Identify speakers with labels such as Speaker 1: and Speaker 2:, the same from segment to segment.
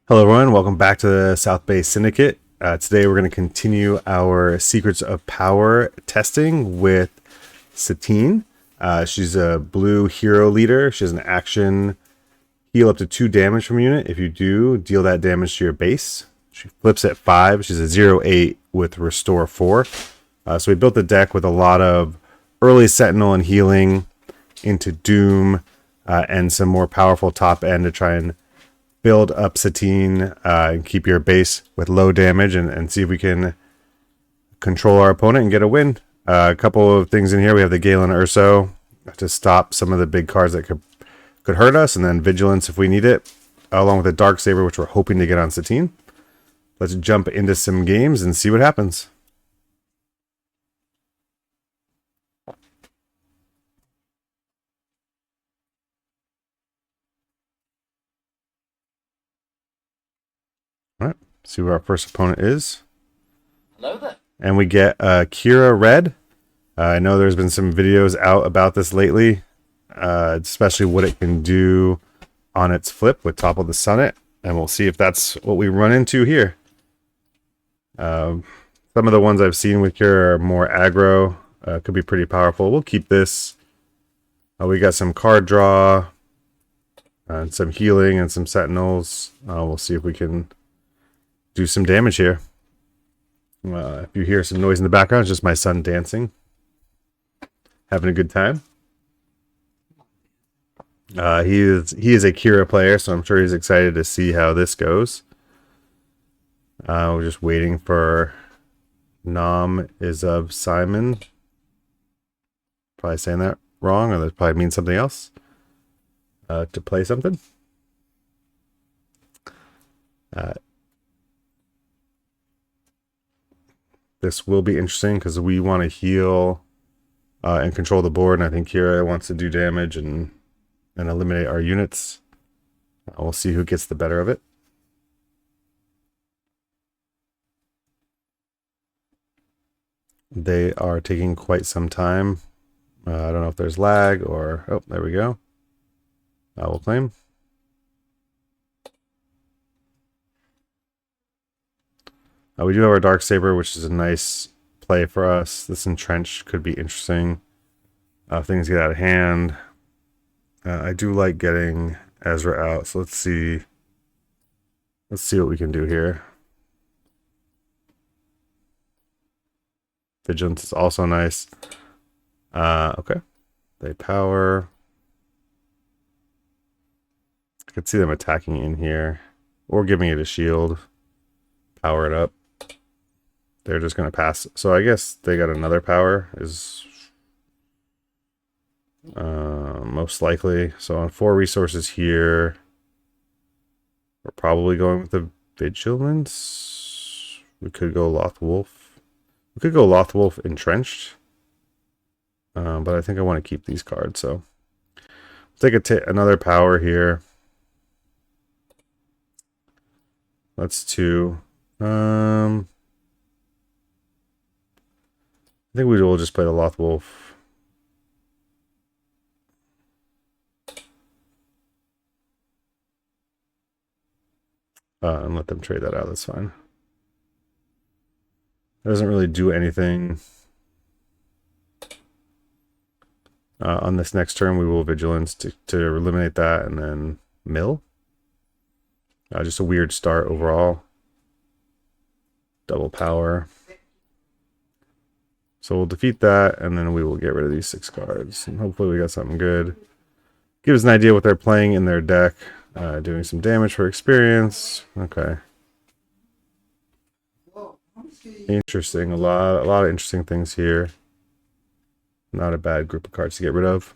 Speaker 1: Hello everyone, welcome back to the South Bay Syndicate. Today we're going to continue our Secrets of Power testing with Satine. She's a blue hero leader. She has an action heal up to 2 damage from a unit. If you do, deal that damage to your base. She flips at 5. She's a 0/8 with restore 4. So we built the deck with a lot of early sentinel and healing into Doom and some more powerful top end to try and build up Satine and keep your base with low damage and see if we can control our opponent and get a win. A couple of things in here. We have the Galen Urso to stop some of the big cards that could hurt us, and then Vigilance if we need it, along with the Dark Saber, which we're hoping to get on Satine. Let's jump into some games and see what happens. All right, see who our first opponent is.
Speaker 2: Hello there.
Speaker 1: And we get Kira Red. I know there's been some videos out about this lately, especially what it can do on its flip with Topple the Summit, and we'll see if that's what we run into here. Some of the ones I've seen with Kira are more aggro, could be pretty powerful. We'll keep this. We got some card draw, and some healing, and some sentinels. We'll see if we can do some damage here. If you hear some noise in the background, it's just my son dancing. Having a good time. He is a Kira player, so I'm sure he's excited to see how this goes. We're just waiting for Nam is of Simon. Probably saying that wrong, or that probably means something else. To play something. This will be interesting because we want to heal and control the board, and I think Kira wants to do damage and eliminate our units. We'll see who gets the better of it. They are taking quite some time. I don't know if there's lag or... Oh, there we go. We'll claim. We do have our Dark Saber, which is a nice play for us. This Entrenched could be interesting. Things get out of hand. I do like getting Ezra out, so let's see. Let's see what we can do here. Vigilance is also nice. Okay. They power. I could see them attacking in here, or giving it a shield. Power it up. They're just going to pass. So I guess they got another power is most likely. So on 4 resources here, we're probably going with the Vigilance. We could go Lothwolf. We could go Lothwolf Entrenched. But I think I want to keep these cards. So take another power here. That's 2. I think we will just play the Lothwolf. And let them trade that out. That's fine. It doesn't really do anything. On this next turn, we will Vigilance to eliminate that, and then Mill. Just a weird start overall. Double power. So we'll defeat that, and then we will get rid of these 6 cards. And hopefully we got something good. Give us an idea what they're playing in their deck. Doing some damage for experience. Okay. Interesting. A lot of interesting things here. Not a bad group of cards to get rid of.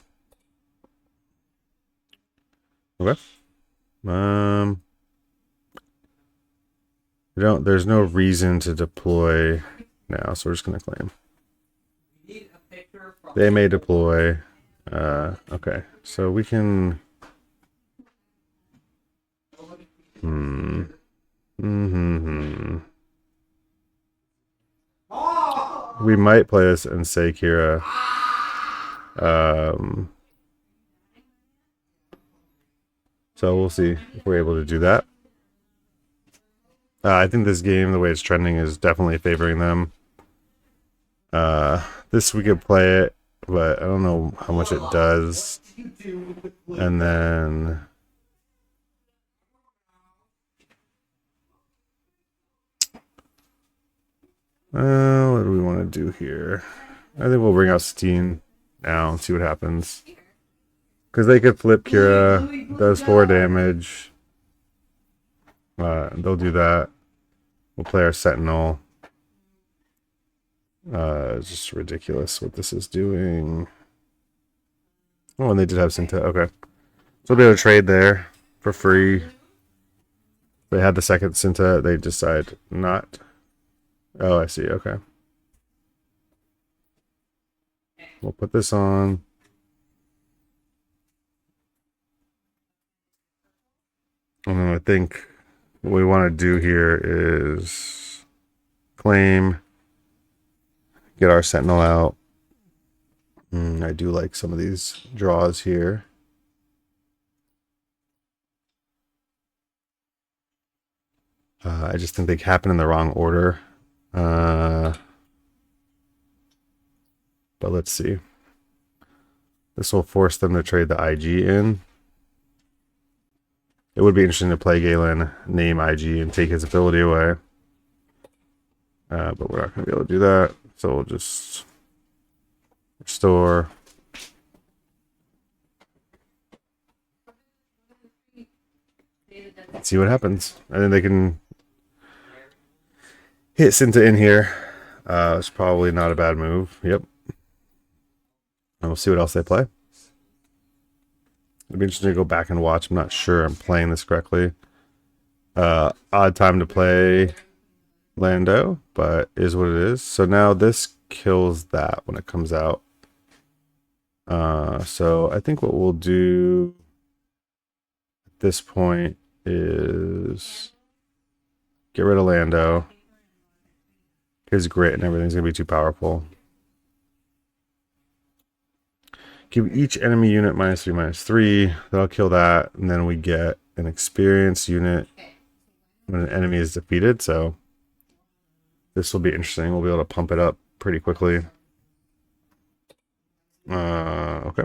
Speaker 1: Okay. There's no reason to deploy now, so we're just gonna claim. They may deploy. Okay, so we can. We might play this and say Kira. So we'll see if we're able to do that. I think this game, the way it's trending, is definitely favoring them. This we could play it, but I don't know how much it does. And then what do we want to do here? I think we'll bring out Satine now and see what happens. Because they could flip Kira, does 4 damage. They'll do that. We'll play our sentinel. It's just ridiculous what this is doing. Oh, and they did have Synta. Okay. So we'll be able to trade there for free. They had the second Synta. They decide not. Oh, I see. Okay. We'll put this on. And then I think what we want to do here is claim, get our sentinel out. I do like some of these draws here. I just think they happen in the wrong order. But let's see. This will force them to trade the IG in. It would be interesting to play Galen, name IG, and take his ability away. But we're not going to be able to do that. So we'll just restore. See what happens. And then they can hit Synta in here. It's probably not a bad move. Yep. And we'll see what else they play. It'd be interesting to go back and watch. I'm not sure I'm playing this correctly. Odd time to play Lando, but is what it is. So now this kills that when it comes out. So I think what we'll do at this point is get rid of Lando. His grit and everything's going to be too powerful. Give each enemy unit -3/-3. That'll kill that. And then we get an experience unit when an enemy is defeated. So this will be interesting. We'll be able to pump it up pretty quickly. Okay.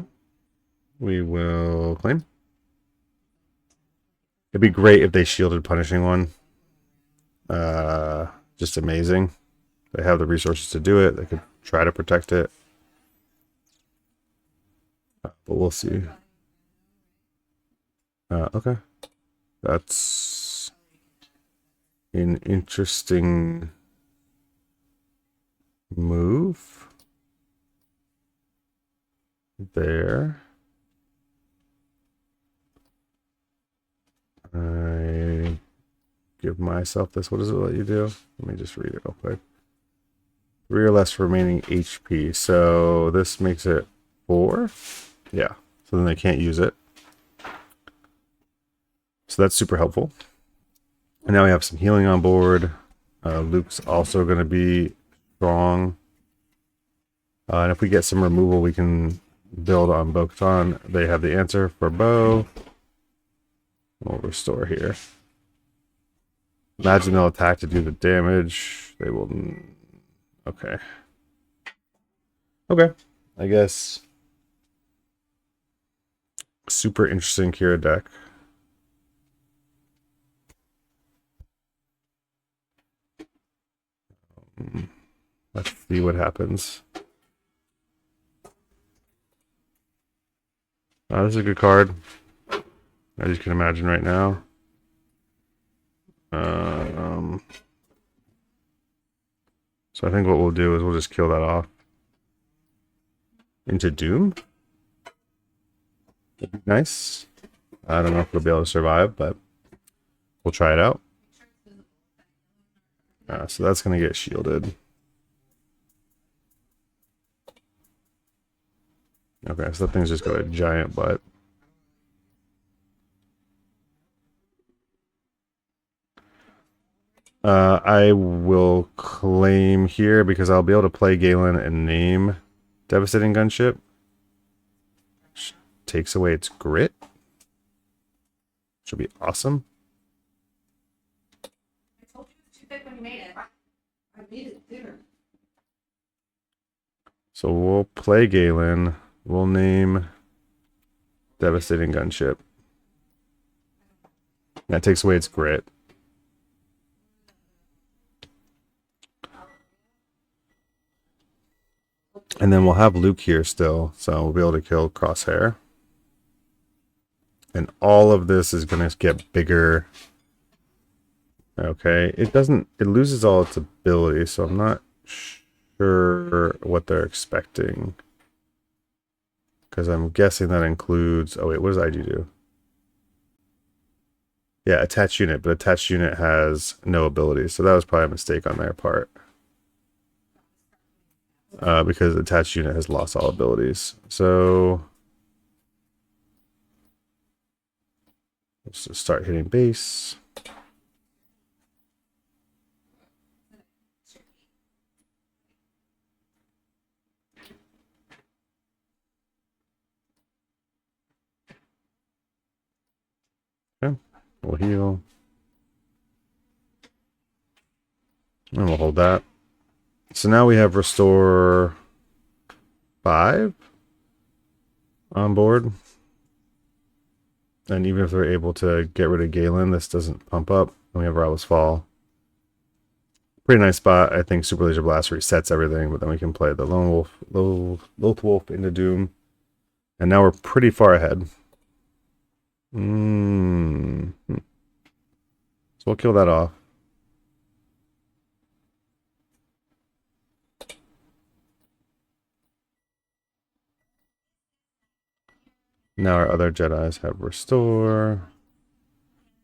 Speaker 1: We will claim. It'd be great if they shielded punishing one. Just amazing. They have the resources to do it. They could try to protect it. But we'll see. Okay. That's an interesting move there. I give myself this. What does it let you do? Let me just read it real quick. 3 or less remaining HP. So this makes it 4. Yeah. So then they can't use it. So that's super helpful. And now we have some healing on board. Luke's also going to be strong. And if we get some removal, we can build on Bo-Katan. They have the answer for Bo. We'll restore here. Imagine they'll attack to do the damage. They will. Okay. Okay. I guess. Super interesting Kira deck. Let's see what happens. This is a good card, as you can imagine right now. So I think what we'll do is we'll just kill that off. Into Doom? That'd be nice. I don't know if we'll be able to survive, but we'll try it out. So that's going to get shielded. Okay, so that thing's just got a giant butt. I will claim here because I'll be able to play Galen and name Devastating Gunship. Which takes away its grit. Which will be awesome. So we'll play Galen. We'll name Devastating Gunship. That takes away its grit. And then we'll have Luke here still, so we'll be able to kill Crosshair. And all of this is going to get bigger. Okay, it loses all its abilities, so I'm not sure what they're expecting. Because I'm guessing that includes... Oh wait, what does IG do? Yeah, attached unit, but attached unit has no abilities, so that was probably a mistake on their part. Because attached unit has lost all abilities. So let's just start hitting base. Okay, we'll heal. And we'll hold that. So now we have Restore 5 on board. And even if we're able to get rid of Galen, this doesn't pump up. And we have Rowell's Fall. Pretty nice spot. I think Super Laser Blast resets everything, but then we can play the Lone Wolf, Loth Wolf into Doom. And now we're pretty far ahead. So we'll kill that off. Now our other Jedis have Restore.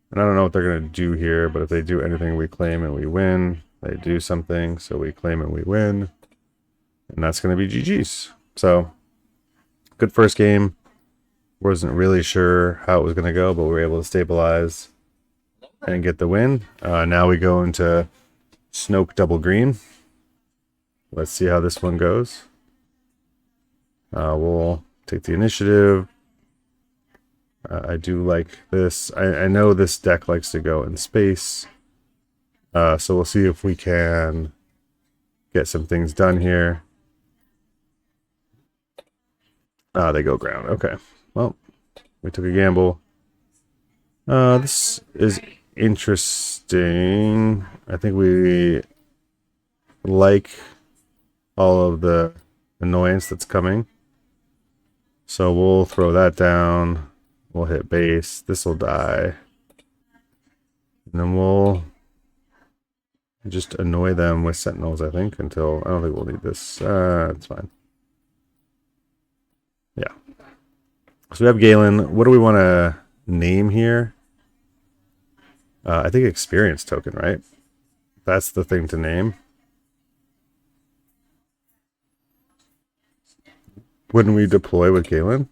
Speaker 1: And I don't know what they're going to do here, but if they do anything, we claim and we win. They do something, so we claim and we win. And that's going to be GG's. So, good first game. Wasn't really sure how it was going to go, but we were able to stabilize and get the win. Now we go into Snoke Double Green. Let's see how this one goes. We'll take the initiative. I do like this. I know this deck likes to go in space. So we'll see if we can get some things done here. They go ground. Okay. Well, we took a gamble. This is interesting. I think we like all of the annoyance that's coming. So we'll throw that down. We'll hit base. This will die. And then we'll just annoy them with sentinels, I think, until... I don't think we'll need this. It's fine. Yeah. So we have Galen. What do we want to name here? I think experience token, right? That's the thing to name. Wouldn't we deploy with Galen?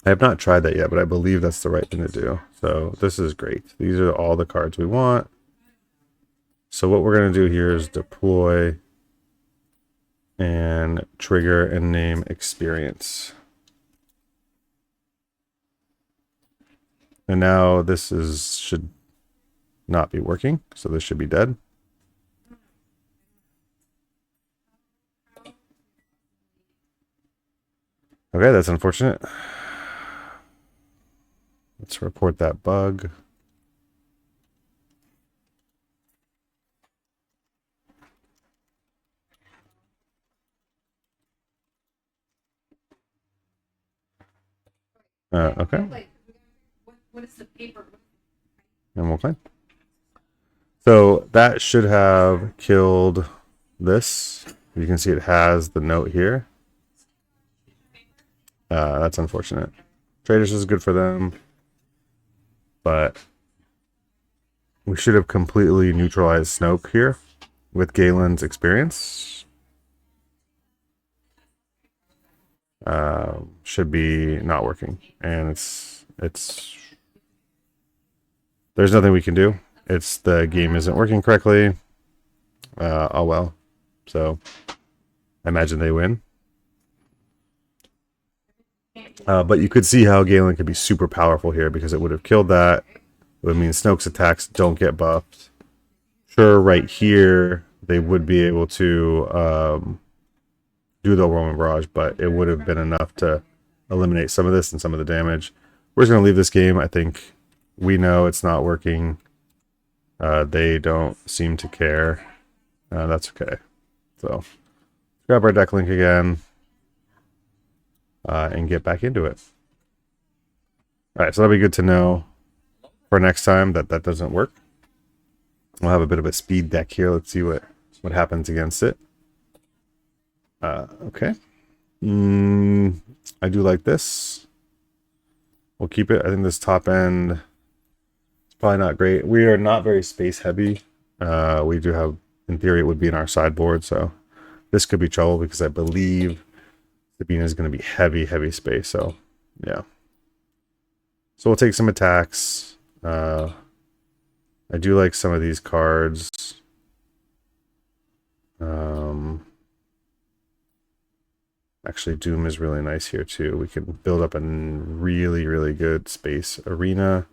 Speaker 1: I have not tried that yet, but I believe that's the right thing to do. So this is great. These are all the cards we want. So what we're going to do here is deploy and trigger and name experience. And now this should not be working, so this should be dead. Okay, that's unfortunate. Let's report that bug. Okay.
Speaker 2: What is the paper?
Speaker 1: And we'll play. So that should have killed this. You can see it has the note here. That's unfortunate. Traders is good for them, but we should have completely neutralized Snoke here with Galen's experience. Should be not working, and it's there's nothing we can do. It's the game isn't working correctly. Oh well. So I imagine they win. But you could see how Galen could be super powerful here because it would have killed that. It would mean Snoke's attacks don't get buffed. sure right here they would be able to do the overwhelming barrage, but it would have been enough to eliminate some of this and some of the damage. We're just going to leave this game. I think we know it's not working. They don't seem to care. That's okay. So grab our deck link again and get back into it. All right, so that'll be good to know for next time that that doesn't work. We'll have a bit of a speed deck here. Let's see what happens against it. Okay. I do like this. We'll keep it. I think this top end is probably not great. We are not very space heavy. We do have, in theory, it would be in our sideboard, so this could be trouble because I believe Sabina is going to be heavy space. So, yeah. So we'll take some attacks. I do like some of these cards. Actually, Doom is really nice here too. We can build up a really good space arena.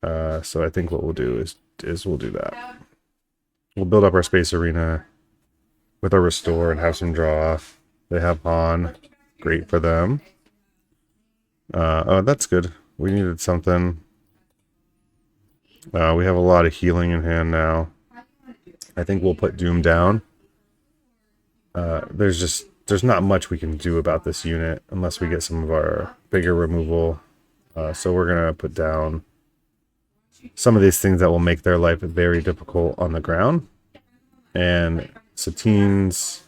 Speaker 1: So I think what we'll do is we'll do that. We'll build up our space arena with our restore and have some draw. They have Han. Great for them. Oh, that's good. We needed something. We have a lot of healing in hand now. I think we'll put Doom down. There's not much we can do about this unit unless we get some of our bigger removal. So we're going to put down some of these things that will make their life very difficult on the ground. And Satine's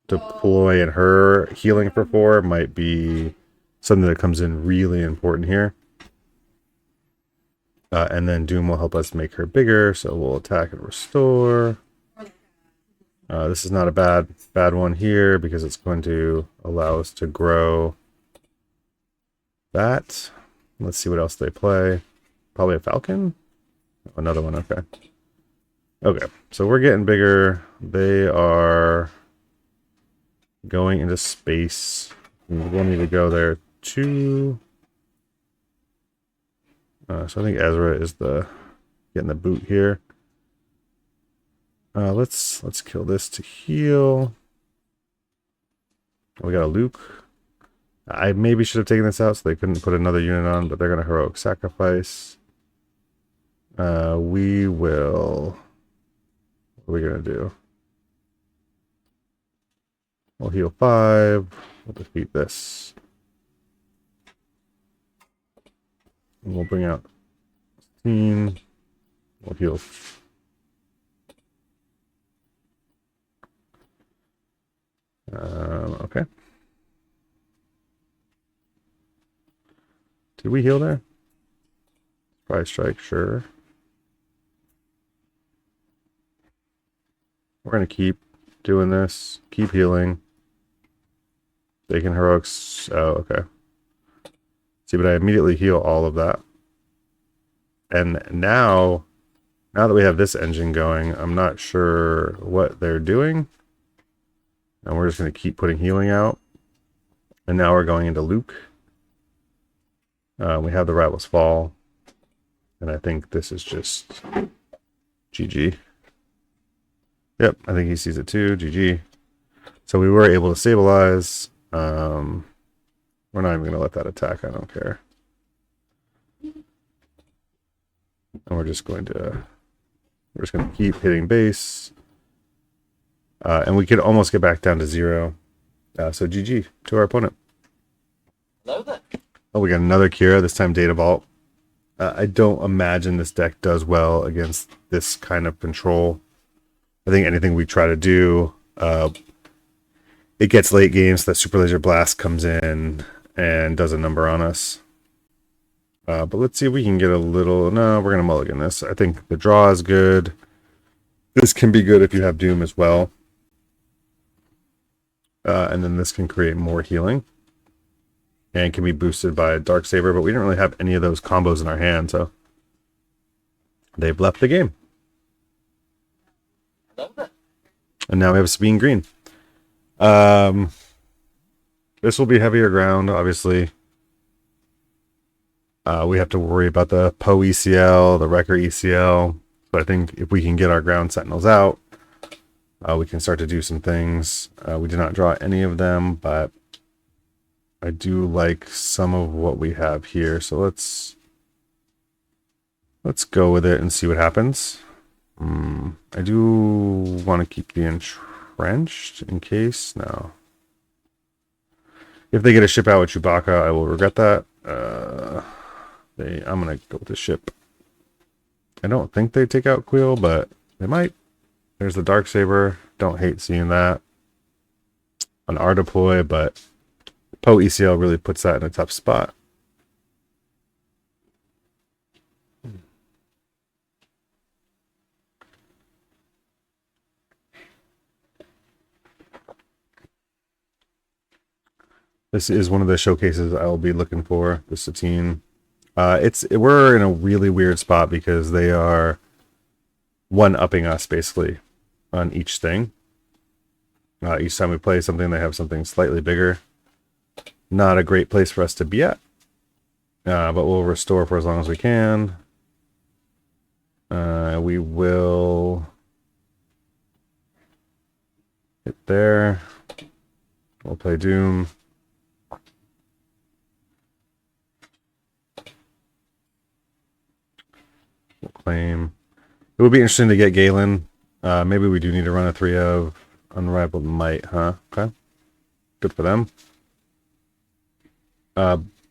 Speaker 1: deploy and her healing for 4 might be something that comes in really important here. And then Doom will help us make her bigger, so we'll attack and restore. This is not a bad one here because it's going to allow us to grow that. Let's see what else they play. Probably a Falcon? Another one, okay. Okay, so we're getting bigger. They are going into space. We'll need to go there too. So I think Ezra is getting the boot here. Let's kill this to heal. We got a Luke. I maybe should have taken this out so they couldn't put another unit on, but they're gonna heroic sacrifice. We will. What are we gonna do? We'll heal 5. We'll defeat this. And we'll bring out Satine. We'll heal. Okay. Did we heal there? Surprise strike, sure. We're gonna keep doing this. Keep healing. They can heroics. Oh, okay. See, but I immediately heal all of that. And now that we have this engine going, I'm not sure what they're doing. And we're just going to keep putting healing out. And now we're going into Luke. We have the Rivals Fall. And I think this is just GG. Yep, I think he sees it too. GG. So we were able to stabilize. We're not even going to let that attack. I don't care. And we're just going to keep hitting base. And we could almost get back down to 0. So GG to our opponent.
Speaker 3: Hello there.
Speaker 1: Oh, we got another Kira, this time Data Vault. I don't imagine this deck does well against this kind of control. I think anything we try to do, it gets late games, that Super Laser Blast comes in and does a number on us. But let's see if we can get a little... No, we're going to mulligan this. I think the draw is good. This can be good if you have Doom as well. And then this can create more healing. And can be boosted by Darksaber, but we didn't really have any of those combos in our hand, so... They've left the game. And now we have Sabine Green. This will be heavier ground, obviously. We have to worry about the Poe ECL, the Wrecker ECL. But I think if we can get our ground sentinels out, we can start to do some things. We did not draw any of them, but I do like some of what we have here. So let's go with it and see what happens. I do want to keep the entrenched in case. No. If they get a ship out with Chewbacca, I will regret that. I'm going to go with the ship. I don't think they take out Quill, but they might. There's the Darksaber. Don't hate seeing that on our deploy, but Poe ECL really puts that in a tough spot. This is one of the showcases I will be looking for, the Satine. We're in a really weird spot because they are one-upping us basically on each thing. Each time we play something, they have something slightly bigger. Not a great place for us to be at, but we'll restore for as long as we can. We will hit there. We'll play Doom. We'll claim. It would be interesting to get Galen. Maybe we do need to run a 3 of Unrivaled Might, huh? Okay. Good for them.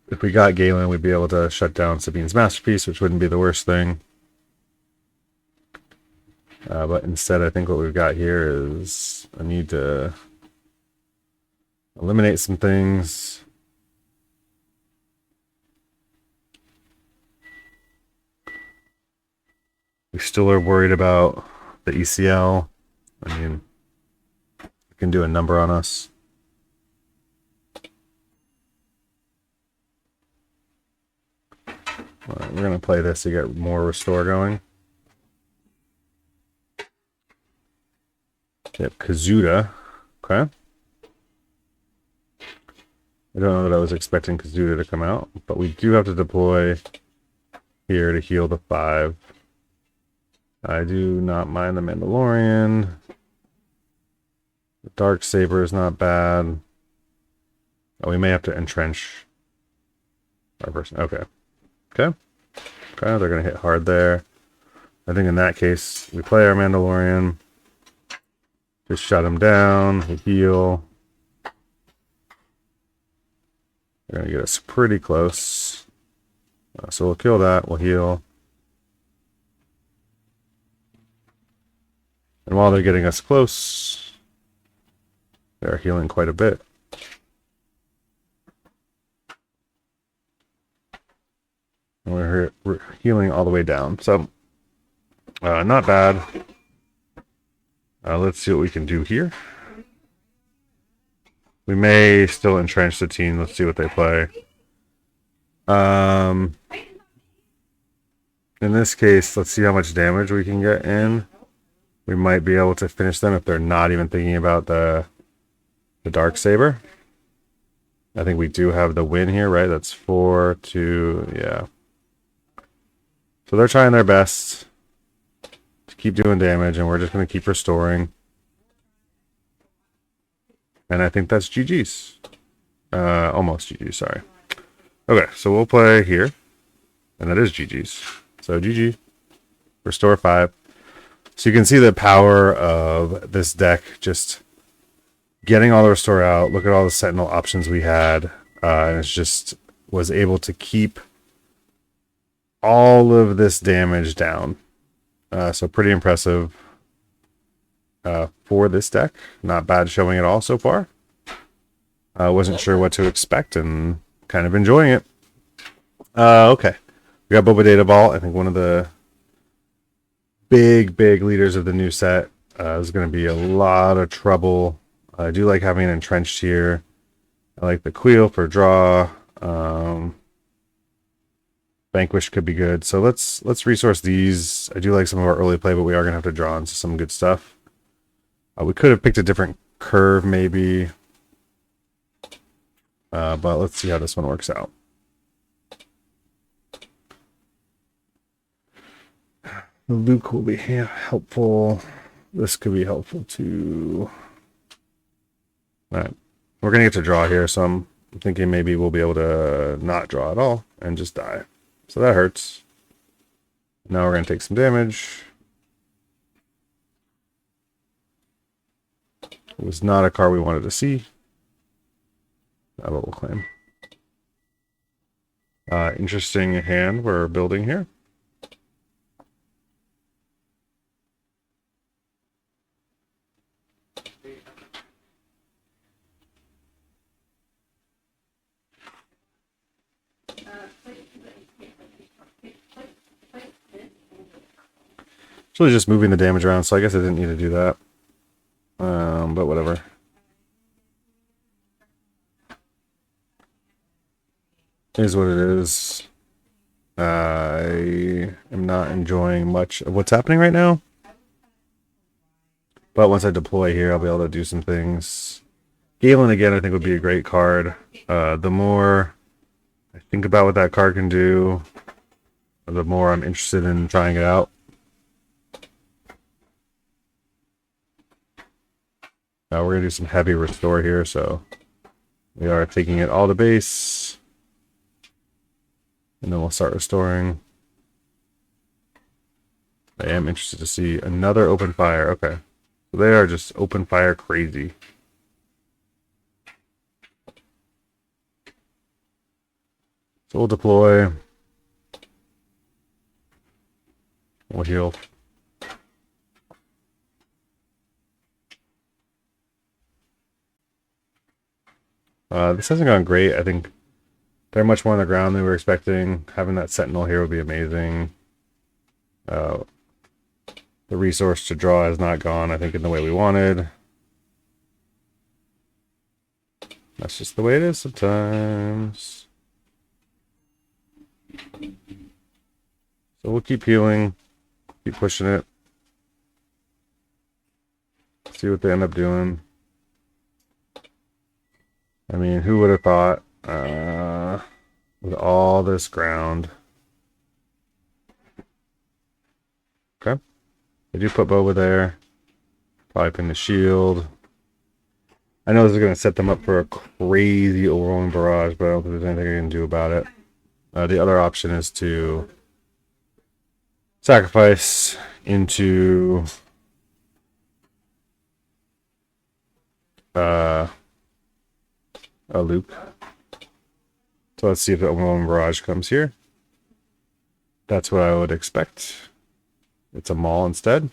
Speaker 1: If we got Galen, we'd be able to shut down Sabine's Masterpiece, which wouldn't be the worst thing. But instead, I think what we've got here is I need to eliminate some things. We still are worried about the ECL. I mean, it can do a number on us. All right, we're going to play this to get more restore going. Yep, Kazuda. Okay. I don't know that I was expecting Kazuda to come out, but we do have to deploy here to heal the 5. I do not mind the Mandalorian. The Darksaber is not bad. Oh, we may have to entrench our person. Okay. Okay. Okay, they're going to hit hard there. I think in that case, we play our Mandalorian. Just shut him down. We heal. They're going to get us pretty close. So we'll kill that. We'll heal. And while they're getting us close, they're healing quite a bit. And we're healing all the way down. So, not bad. Let's see what we can do here. We may still entrench the team. Let's see what they play. In this case, let's see how much damage we can get in. We might be able to finish them if they're not even thinking about the Darksaber. I think we do have the win here, right? That's 4-2, yeah. So they're trying their best to keep doing damage, and we're just going to keep restoring. And I think that's GG's. Almost GG's, sorry. Okay, so we'll play here. And that is GG's. So GG. Restore 5. So you can see the power of this deck just getting all the restore out. Look at all the sentinel options we had. And it's just was able to keep all of this damage down. So pretty impressive for this deck. Not bad showing at all so far. I wasn't sure what to expect and kind of enjoying it. Okay. We got Boba Data Ball. I think one of the big leaders of the new set. Is going to be a lot of trouble. I do like having an entrenched here. I like the Queel for draw. Vanquish could be good. So let's resource these. I do like some of our early play, but we are going to have to draw into some good stuff. We could have picked a different curve maybe. But let's see how this one works out. The Luke will be helpful. This could be helpful too. All right. We're going to get to draw here, so I'm thinking maybe we'll be able to not draw at all and just die. So that hurts. Now we're going to take some damage. It was not a card we wanted to see. That's what we'll claim. Interesting hand we're building here. It's really just moving the damage around, so I guess I didn't need to do that. But whatever. It is what it is. I am not enjoying much of what's happening right now. But once I deploy here, I'll be able to do some things. Galen, again, I think would be a great card. The more I think about what that card can do, the more I'm interested in trying it out. We're going to do some heavy restore here, so we are taking it all to base. And then we'll start restoring. I am interested to see another open fire. Okay. So they are just open fire crazy. So we'll deploy. We'll heal. This hasn't gone great. I think they're much more on the ground than we were expecting. Having that sentinel here would be amazing. The resource to draw has not gone, I think, in the way we wanted. That's just the way it is sometimes. So we'll keep healing. Keep pushing it. See what they end up doing. I mean, who would have thought with all this ground. Okay. They do put Boba there. Probably pin the shield. I know this is going to set them up for a crazy overwhelming barrage, but I don't think there's anything I can do about it. The other option is to sacrifice into a loop. So let's see if the overwhelming barrage comes here. That's what I would expect. It's a maul instead.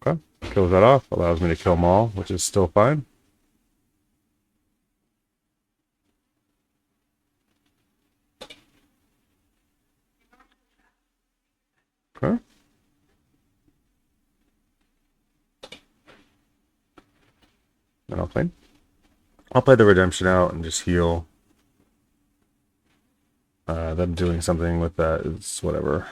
Speaker 1: Okay, kills that off. Allows me to kill maul, which is still fine. Okay. Then I'll play the redemption out and just heal. Them doing something with that is whatever.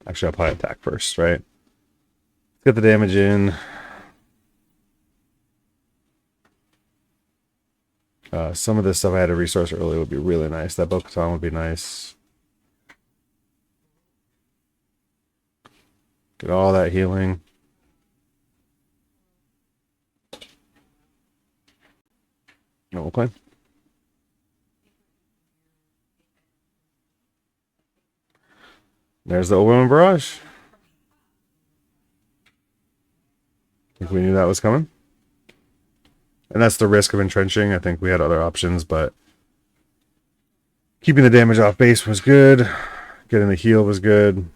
Speaker 1: Actually, I'll probably attack first, right? Let's get the damage in. Some of this stuff I had a resource early would be really nice. That Bo-Katan would be nice. Get all that healing. Okay. There's the overwhelming barrage. Think we knew that was coming. And that's the risk of entrenching. I think we had other options, but keeping the damage off base was good. Getting the heal was good.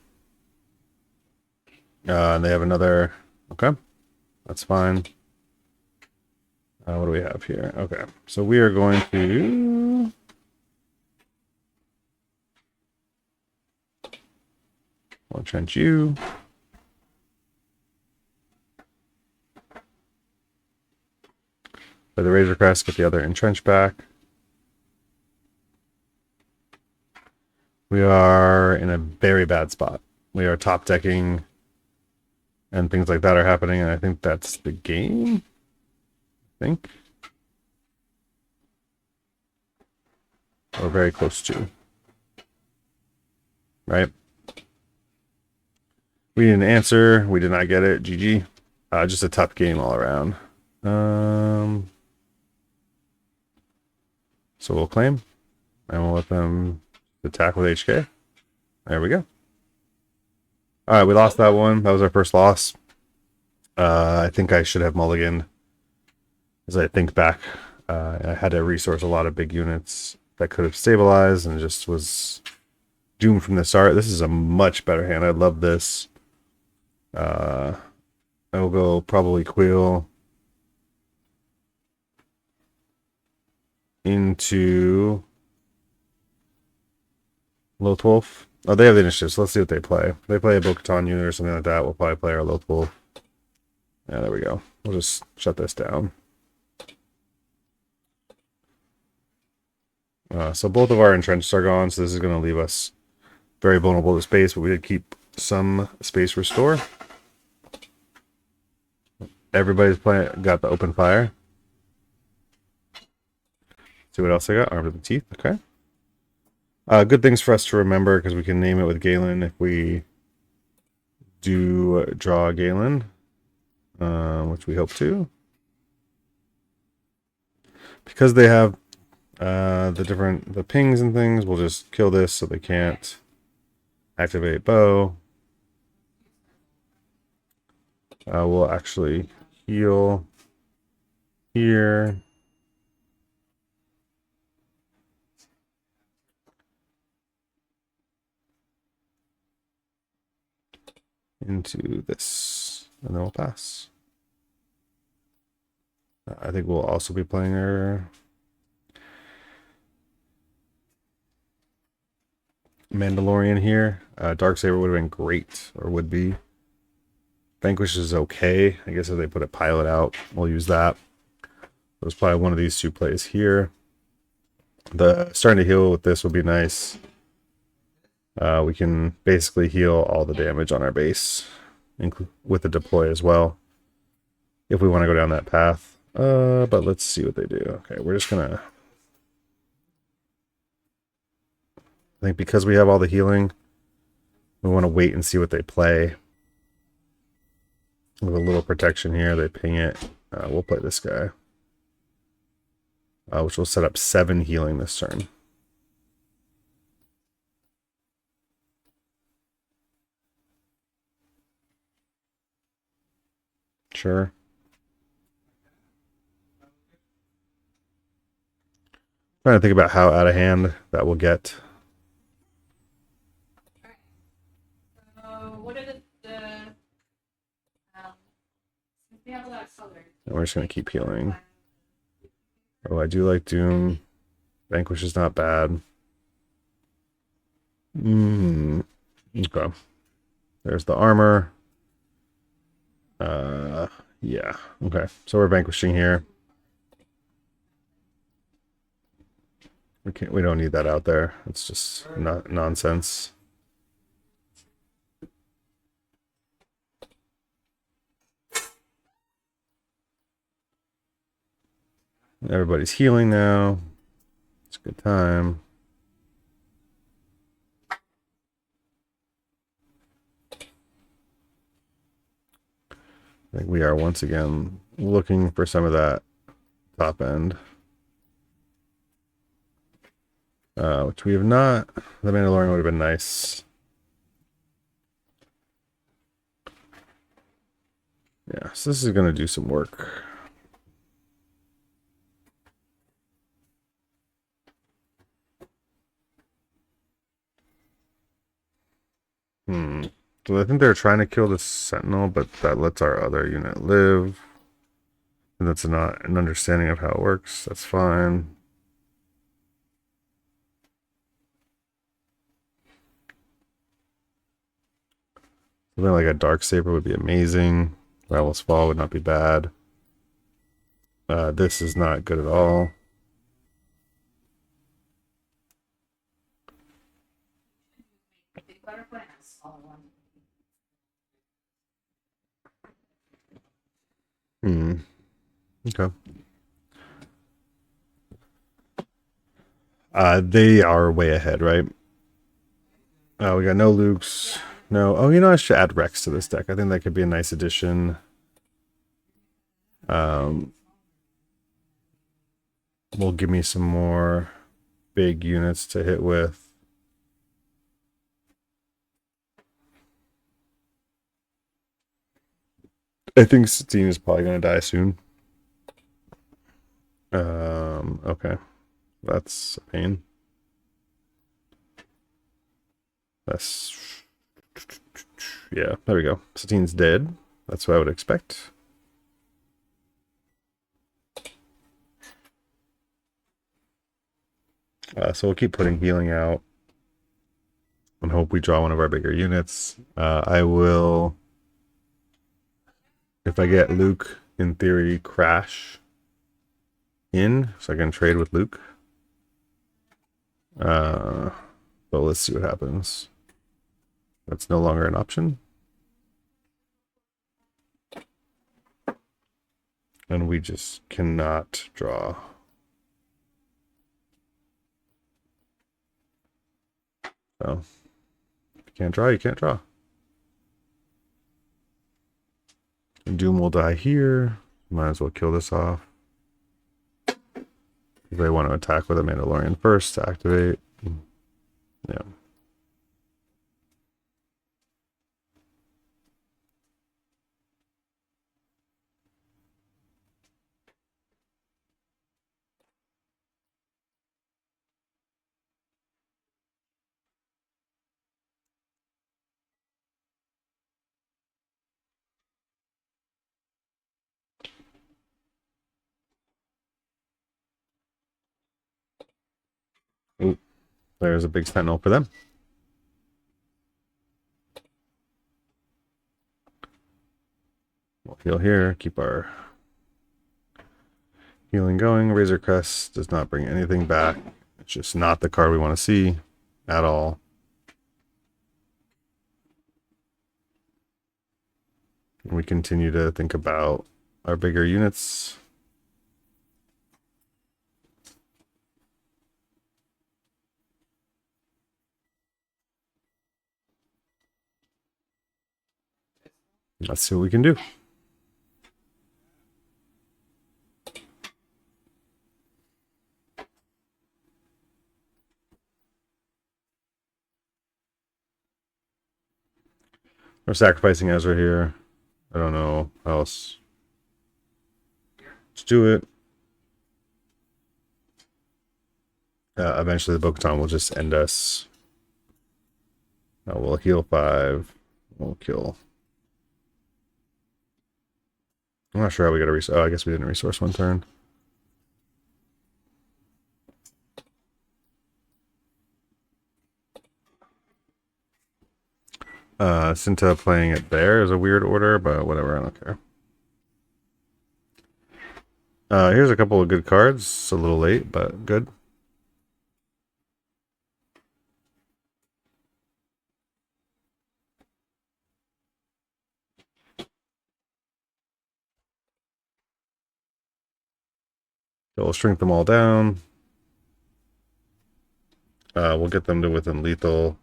Speaker 1: And they have another. Okay. That's fine. What do we have here? Okay. So we are going to. I'll entrench you. Play the Razor Crest, get the other entrench back. We are in a very bad spot. We are top decking, and things like that are happening, and I think that's the game. I think. Or very close to. Right? We didn't answer. We did not get it. GG. Just a tough game all around. So we'll claim. And we'll let them attack with HK. There we go. Alright, we lost that one. That was our first loss. I think I should have mulliganed. As I think back, I had to resource a lot of big units that could have stabilized and just was doomed from the start. This is a much better hand. I love this. I will go probably Quill into Lothwolf. Oh, they have the initiative, so let's see what they play. If they play a Bo-Katan unit or something like that, we'll probably play our Lothwolf. Yeah, there we go. We'll just shut this down. So both of our entrenches are gone, so this is going to leave us very vulnerable to space, but we did keep some space restore. Everybody's got the open fire. See what else I got? Armed with the teeth. Okay. Good things for us to remember because we can name it with Galen if we do draw Galen, which we hope to. Because they have the pings and things, we'll just kill this so they can't activate bow. We'll actually heal here. Into this, and then we'll pass. I think we'll also be playing our Mandalorian here. Darksaber would have been great, or would be. Vanquish is okay. I guess if they put a pilot out, we'll use that. There's probably one of these two plays here. The starting to heal with this would be nice. We can basically heal all the damage on our base, with the deploy as well, if we want to go down that path. But let's see what they do. Okay, we're just gonna... I think because we have all the healing, we want to wait and see what they play. With a little protection here, they ping it. We'll play this guy, which will set up 7 healing this turn. Sure. Trying to think about how out of hand that will get.
Speaker 2: What are we have a lot of color.
Speaker 1: And we're just going to keep healing. Oh, I do like Doom. Vanquish is not bad. Okay. There's the armor. Yeah. Okay. So we're vanquishing here. We don't need that out there. It's just not nonsense. Everybody's healing now. It's a good time. I think we are once again looking for some of that top end. Which we have not. The Mandalorian would have been nice. Yeah, so this is going to do some work. So I think they're trying to kill the sentinel, but that lets our other unit live. And that's not an understanding of how it works. That's fine. Something like a Darksaber would be amazing. Rival's Fall would not be bad. This is not good at all. Okay. They are way ahead, right? We got no Lukes. No. Oh, I should add Rex to this deck. I think that could be a nice addition. Will give me some more big units to hit with. I think Satine is probably going to die soon. Okay. That's a pain. That's... Yeah, there we go. Satine's dead. That's what I would expect. So we'll keep putting healing out and hope we draw one of our bigger units. I will, if I get Luke, in theory, crash in so I can trade with Luke. But let's see what happens. That's no longer an option. And we just cannot draw. So if you can't draw, you can't draw. And Doom will die here. Might as well kill this off. If they want to attack with a Mandalorian first to activate. Yeah. Ooh, there's a big sentinel for them. We'll heal here, keep our healing going. Razor Crest does not bring anything back. It's just not the card we want to see at all. And we continue to think about our bigger units. Let's see what we can do. We're sacrificing Ezra here. I don't know how else. Let's do it. Eventually the Bo-Katan will just end us. We'll heal 5. We'll kill. I'm not sure how we got a resource. Oh, I guess we didn't resource one turn. Cinta playing it there is a weird order, but whatever, I don't care. Here's a couple of good cards. It's a little late, but good. So we'll shrink them all down. We'll get them to within lethal.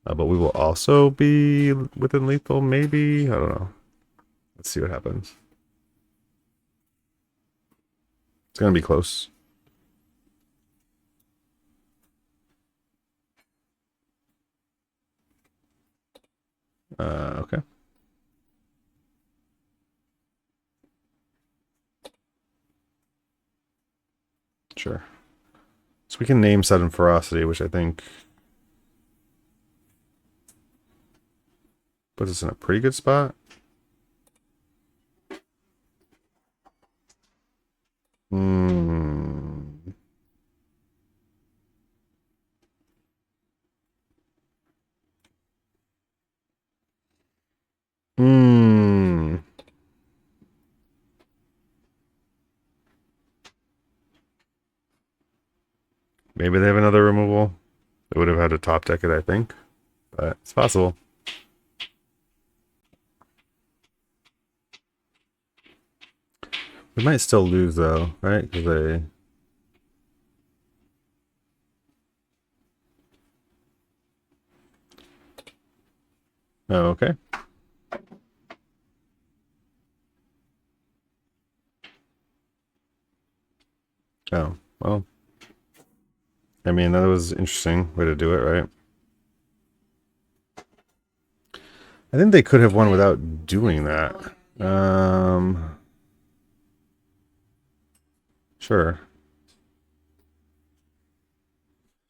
Speaker 1: But we will also be within lethal, maybe? I don't know. Let's see what happens. It's going to be close. Okay. Sure. So we can name sudden ferocity, which I think puts us in a pretty good spot. Hmm. Hmm. Maybe they have another removal. They would have had to top deck it, I think. But it's possible. We might still lose though, right? Because they Oh, okay. Oh, well. I mean, that was an interesting way to do it, right? I think they could have won without doing that. Sure.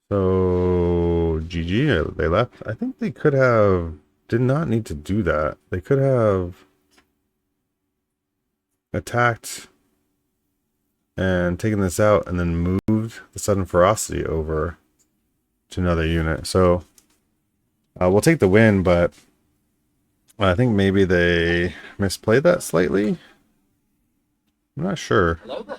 Speaker 1: So, GG, they left. I think they could have, did not need to do that. They could have attacked and taken this out and then moved the sudden ferocity over to another unit. So, we'll take the win, but I think maybe they misplayed that slightly. I'm not sure.
Speaker 3: Hello there.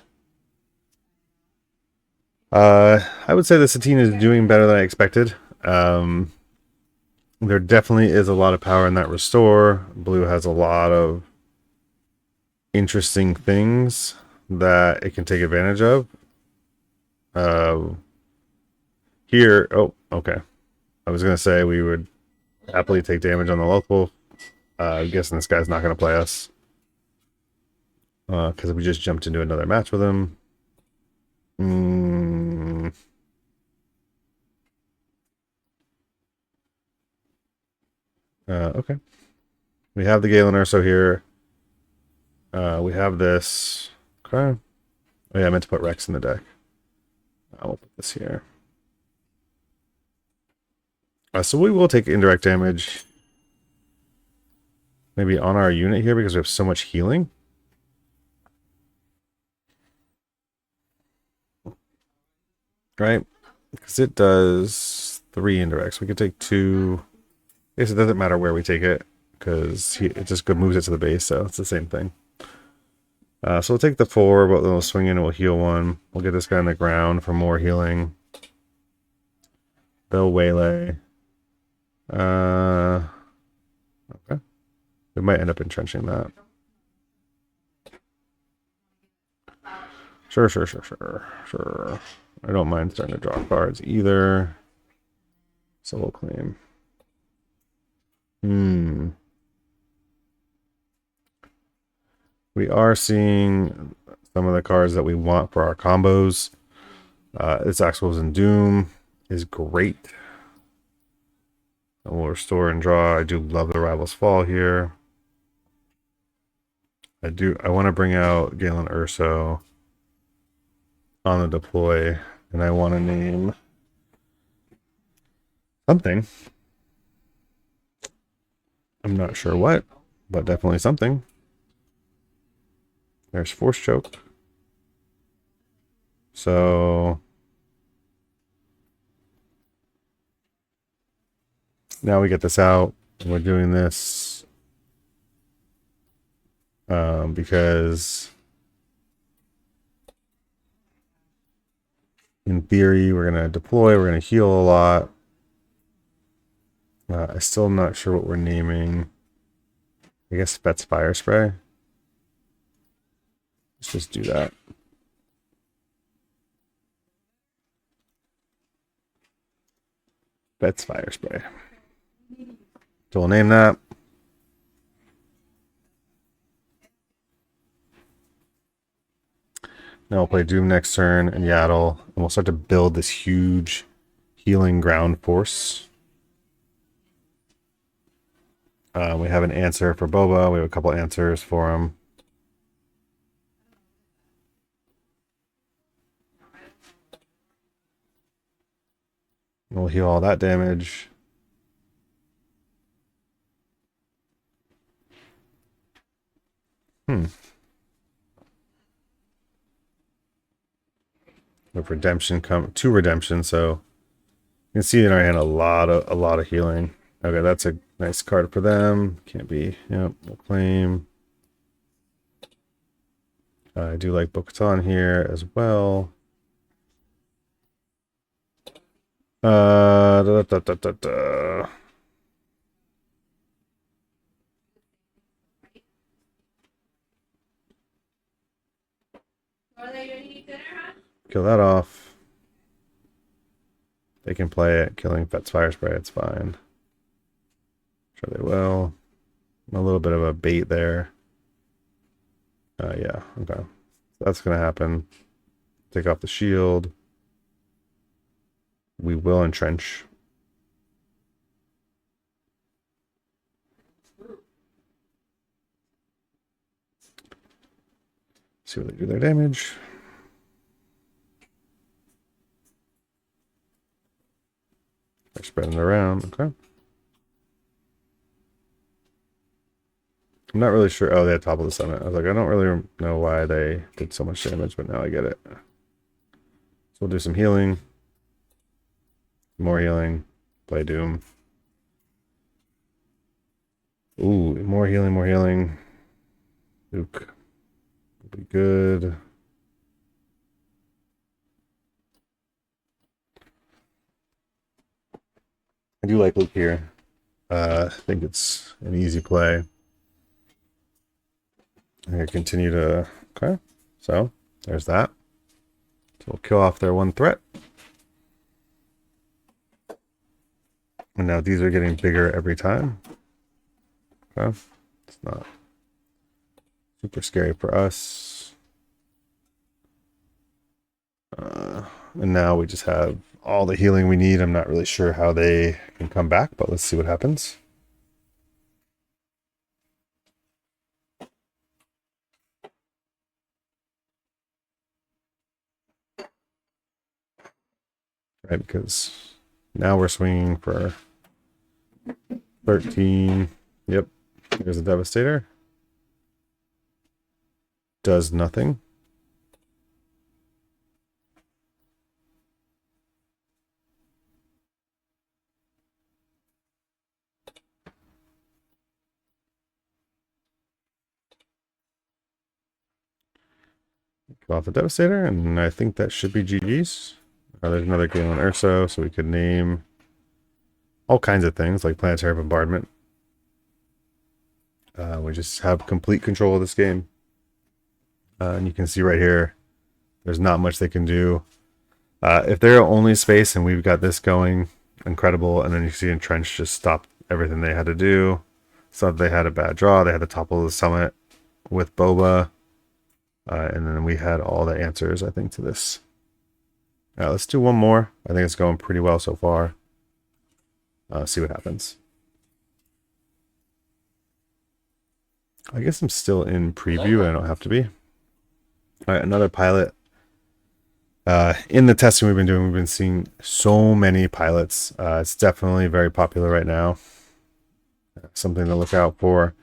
Speaker 1: I would say the Satine is doing better than I expected. There definitely is a lot of power in that restore. Blue has a lot of interesting things that it can take advantage of. Here, oh, okay. I was gonna say we would happily take damage on the local. I'm guessing this guy's not gonna play us because we just jumped into another match with him. Okay. We have the Galen Urso here. We have this. Okay. Oh yeah, I meant to put Rex in the deck. I will put this here. So we will take indirect damage. Maybe on our unit here because we have so much healing. Right? Because it does 3 indirects. We could take 2. I guess it doesn't matter where we take it because it just moves it to the base, so it's the same thing. So we'll take the 4, but then we'll swing in and we'll heal 1. We'll get this guy on the ground for more healing. They'll waylay. Okay. We might end up entrenching that. Sure. I don't mind starting to draw cards either. So we'll claim. We are seeing some of the cards that we want for our combos. This Axles and Doom is great. And we'll restore and draw. I do love the Rival's Fall here. I want to bring out Galen Urso on the deploy, and I want to name something. I'm not sure what, but definitely something. There's Force Choke. So now we get this out, and we're doing this because in theory we're going to deploy, we're going to heal a lot. I still am not sure what we're naming. I guess Fet's Fire Spray. Let's just do that. Fet's Fire Spray. So we'll name that. Now we'll play Doom next turn and Yaddle, and we'll start to build this huge healing ground force. We have an answer for Boba. We have a couple answers for him. We'll heal all that damage. With redemption 2 redemption, so you can see in our hand a lot of healing. Okay, that's a nice card for them. Can't be. Yep, we'll claim. I do like Bo-Katan here as well. Da, da, da, da, da. Kill that off. They can play it, killing Fet's Fire Spray, it's fine. Sure they will. A little bit of a bait there. Yeah, okay. So that's going to happen. Take off the shield. We will entrench. See what they do their damage. They're spreading it around. Okay. I'm not really sure. Oh, they had top of the summit. I was like, I don't really know why they did so much damage, but now I get it. So we'll do some healing. More healing. Play Doom. Ooh, more healing, more healing. Luke. Will be good. I do like Luke here. I think it's an easy play. I'm going to continue to... Okay, so there's that. So we'll kill off their one threat. And now these are getting bigger every time. Okay, it's not super scary for us. And now we just have all the healing we need. I'm not really sure how they can come back, but let's see what happens. Right, because now we're swinging for 13. Yep, there's a Devastator. Does nothing. Kill off the Devastator, and I think that should be GG's. There's another Galen Urso, so we could name all kinds of things like Planetary Bombardment. We just have complete control of this game. And you can see right here, there's not much they can do. If they're only space and we've got this going, incredible. And then you see Entrench just stop everything they had to do. So they had a bad draw. They had to topple the summit with Boba. And then we had all the answers, I think, to this. Let's do one more. I think it's going pretty well so far. See what happens. I guess I'm still in preview. I don't have to be. All right, another pilot. In the testing we've been seeing so many pilots. It's definitely very popular right now. Something to look out for.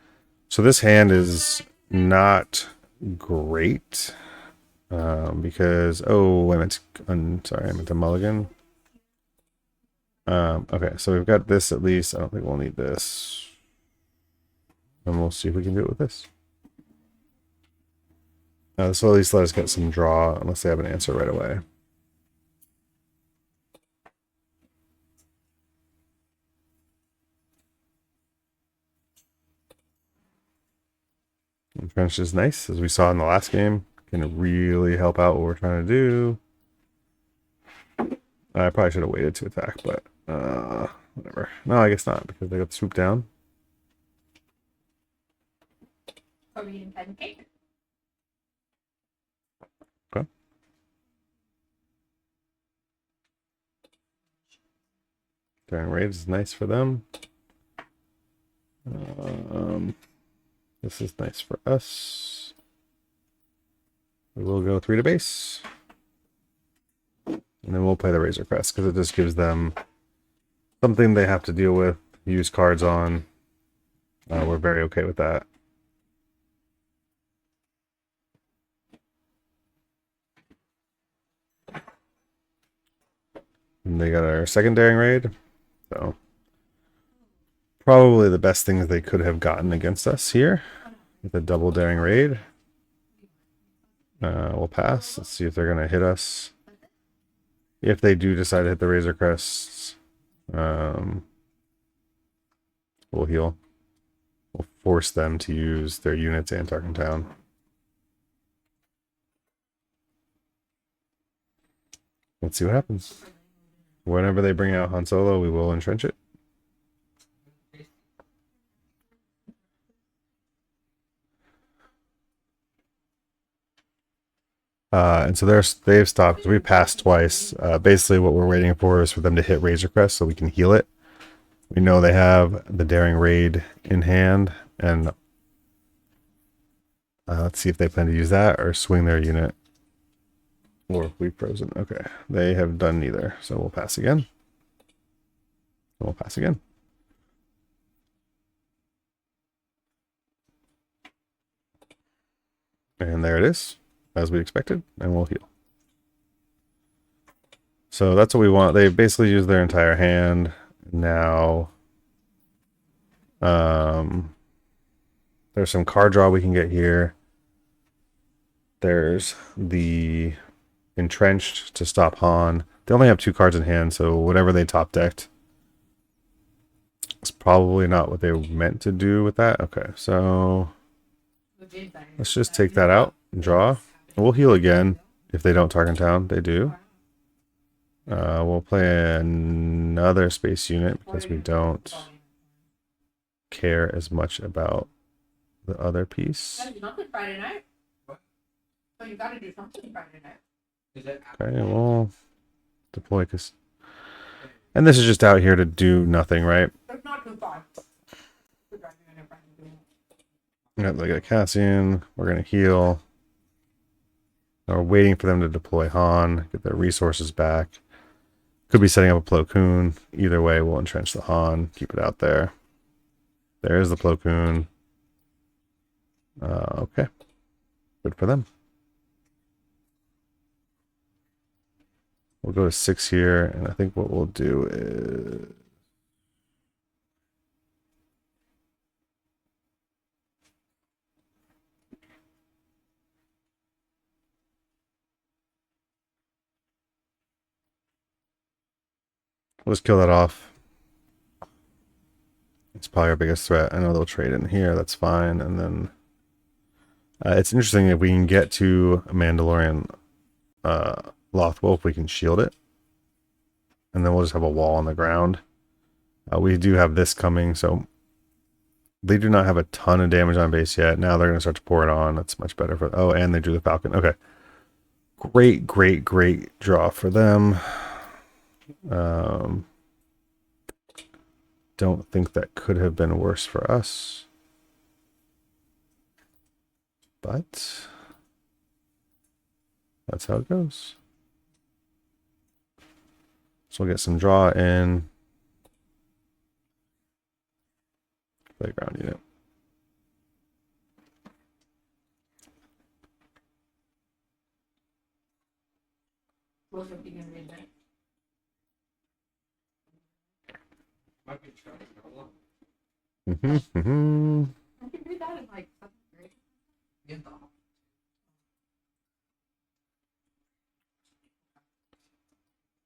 Speaker 1: So this hand is not great because I'm sorry, I meant to mulligan. Okay, so we've got this at least. I don't think we'll need this. And we'll see if we can do it with this. This will at least let us get some draw, unless they have an answer right away. Entrench is nice, as we saw in the last game. Can really help out what we're trying to do. I probably should have waited to attack, but whatever. No, I guess not, because they got the swoop down.
Speaker 2: Are we eating pancake?
Speaker 1: Okay. Daring Raid is nice for them. This is nice for us. We will go 3 to base. And then we'll play the Razor Crest, because it just gives them something they have to deal with, use cards on. We're very okay with that. And they got our second Daring Raid. So probably the best things they could have gotten against us here with a double Daring Raid. We'll pass. Let's see if they're going to hit us. If they do decide to hit the Razor Crests, we'll heal. We'll force them to use their units and Tarkin Town. Let's see what happens. Whenever they bring out Han Solo, we will entrench it. And so they've stopped. We passed twice. Basically, what we're waiting for is for them to hit Razor Crest so we can heal it. We know they have the Daring Raid in hand, and let's see if they plan to use that or swing their unit. Or if we've frozen. Okay, they have done neither, so we'll pass again. We'll pass again. And there it is, as we expected, and we'll heal. So that's what we want. They basically used their entire hand. Now, there's some card draw we can get here. There's the Entrenched to stop Han. They only have 2 cards in hand, so whatever they top decked, it's probably not what they meant to do with that. Okay, so let's just take that out and draw. We'll heal again if they don't target town. They do. We'll play another space unit because we don't care as much about the other piece.
Speaker 2: Nothing Friday night. So you gotta do something Friday night.
Speaker 1: Okay, we'll deploy because, and this is just out here to do nothing, right?
Speaker 2: It's not too far.
Speaker 1: Yep, they got Cassian. We're gonna heal. Now we're waiting for them to deploy Han, get their resources back. Could be setting up a Plo Koon. Either way, we'll entrench the Han, keep it out there. There's the Plo Koon. Okay, good for them. We'll go to 6 here, and I think what we'll do is let's kill that off. It's probably our biggest threat. I know they'll trade in here. That's fine. And then it's interesting if we can get to a Mandalorian Lothwolf, we can shield it. And then we'll just have a wall on the ground. We do have this coming, so they do not have a ton of damage on base yet. Now they're going to start to pour it on. That's much better for... Oh, and they drew the Falcon. Okay. Great, great, great draw for them. Don't think that could have been worse for us. But that's how it goes. So we'll get some draw in. Playground unit.
Speaker 2: Most of the game is night.
Speaker 1: Mm-hmm.
Speaker 2: I can do that in like 7th grade.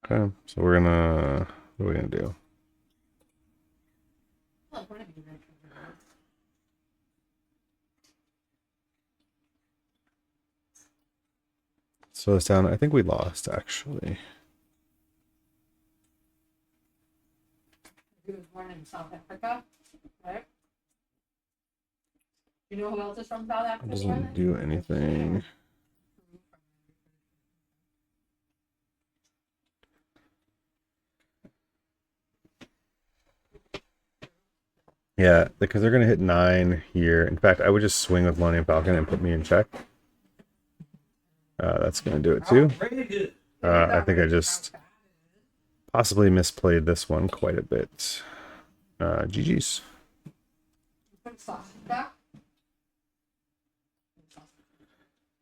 Speaker 1: Okay, so we're gonna... What are we gonna do? Slow this down. I think we lost, actually.
Speaker 2: He was born in South Africa, right? You know who else is from South
Speaker 1: It
Speaker 2: Africa?
Speaker 1: doesn't do anything. Yeah, because they're going to hit 9 here. In fact, I would just swing with Millennium Falcon and put me in check. That's going to do it too. I think I just possibly misplayed this one quite a bit. GG's.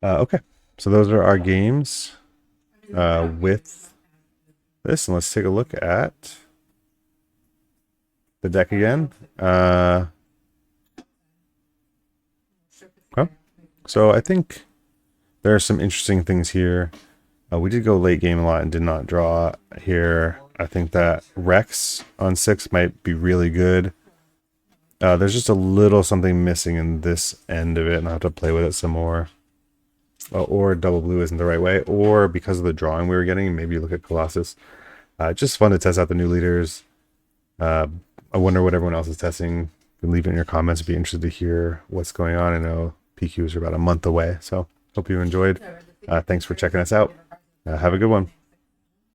Speaker 1: Okay, so those are our games with this. And let's take a look at the deck again. So I think there are some interesting things here. We did go late game a lot and did not draw here. I think that Rex on 6 might be really good. There's just a little something missing in this end of it, and I'll have to play with it some more. Or double blue isn't the right way, or because of the drawing we were getting, maybe look at Colossus. Just fun to test out the new leaders. I wonder what everyone else is testing. You can leave it in your comments. I'd be interested to hear what's going on. I know PQs are about a month away, so hope you enjoyed. Thanks for checking us out. Have a good one.